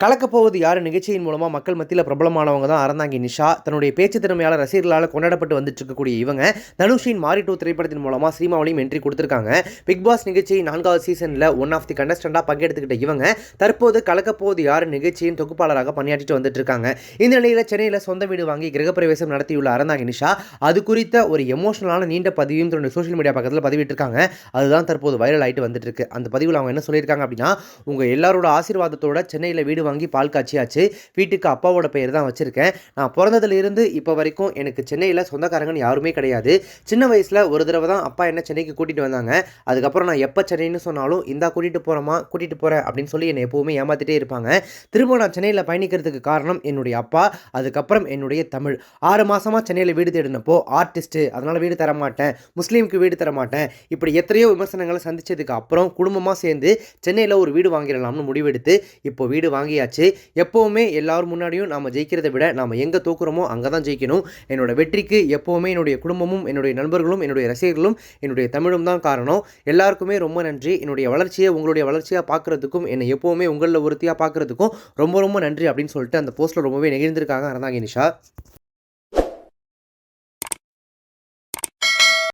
கலக்கப்போவது யார் நிகழ்ச்சியின் மூலமாக மக்கள் மத்தியில் பிரபலமானவங்க தான் அறந்தாங்கி நிஷா. தன்னுடைய பேச்சு திறமையால் ரசிகர்களால் கொண்டாடப்பட்டு வந்துட்டு இருக்கக்கூடிய இவங்க தனுஷின் மாரி 2 திரைப்படத்தின் மூலமாக சினிமாவிலையும் என்ட்ரி கொடுத்துருக்காங்க. பிக் பாஸ் நிகழ்ச்சி 4வது சீசனில் ஒன் ஆஃப் தி கண்டஸ்டண்டாக பங்கெடுத்துக்கிட்ட இவங்க தற்போது கலக்கப்போவது யார் நிகழ்ச்சியின் தொகுப்பாளராக பணியாற்றிட்டு வந்துட்டு இருக்காங்க. இந்த நிலையில் சென்னையில் சொந்த வீடு வாங்கி கிரகப்பிரவேசம் நடத்தியுள்ள அறந்தாங்கி நிஷா அது குறித்த ஒரு எமோஷனலான நீண்ட பதிவையும் தன்னுடைய சோஷியல் மீடியா பக்கத்தில் பதிவிட்டிருக்காங்க. அதுதான் தற்போது வைரல் ஆகிட்டு வந்துட்டு இருக்கு. அந்த பதிவில் அவங்க என்ன சொல்லியிருக்காங்க அப்படின்னா, உங்கள் எல்லாரோட ஆசீர்வாதத்தோட சென்னையில் வீடு வாங்கி பால் காட்சியாச்சு. வீட்டுக்கு அப்பாவோட பெயர் தான் வச்சிருக்கேன். நான் பிறந்ததுலேருந்து இப்போ வரைக்கும் எனக்கு சென்னையில் சொந்தக்காரங்கன்னு யாருமே கிடையாது. சின்ன வயசில் ஒரு தடவை தான் அப்பா என்ன சென்னைக்கு கூட்டிகிட்டு வந்தாங்க. அதுக்கப்புறம் நான் எப்போ சென்னைன்னு சொன்னாலும் இந்தா கூட்டிகிட்டு போகிறேன் அப்படின்னு சொல்லி என்னை எப்போவுமே ஏமாற்றிட்டே இருப்பாங்க. திரும்ப நான் சென்னையில் பயணிக்கிறதுக்கு காரணம் என்னுடைய அப்பா, அதுக்கப்புறம் என்னுடைய தமிழ். 6 மாதமாக சென்னையில் வீடு தேடினப்போ ஆர்டிஸ்ட்டு, அதனால் வீடு தர மாட்டேன், முஸ்லீமுக்கு வீடு தர மாட்டேன், இப்படி எத்தனையோ விமர்சனங்களை சந்தித்ததுக்கு அப்புறம் குடும்பமாக சேர்ந்து சென்னையில் ஒரு வீடு வாங்கிடலாம்னு முடிவெடுத்து இப்போ வீடு வாங்கியாச்சு. எப்போவுமே எல்லாரும் முன்னாடியும் நாம் ஜெயிக்கிறத விட நாம் எங்கே தோக்குறோமோ அங்கே தான் ஜெயிக்கணும். என்னோட வெற்றிக்கு எப்போவுமே என்னுடைய குடும்பமும், என்னுடைய நண்பர்களும், என்னுடைய ரசிகர்களும், என்னுடைய தமிழும் தான் காரணம். எல்லாருக்குமே ரொம்ப நன்றி. என்னுடைய வளர்ச்சியை உங்களுடைய வளர்ச்சியாக பார்க்குறதுக்கும், என்னை எப்போவுமே உங்களில் ஒருத்தியாக பார்க்குறதுக்கும் ரொம்ப ரொம்ப நன்றி அப்படின்னு சொல்லிட்டு அந்த போஸ்ட்டில் ரொம்பவே நெகிழ்ந்திருக்காங்க அறந்தாங்கி நிஷா.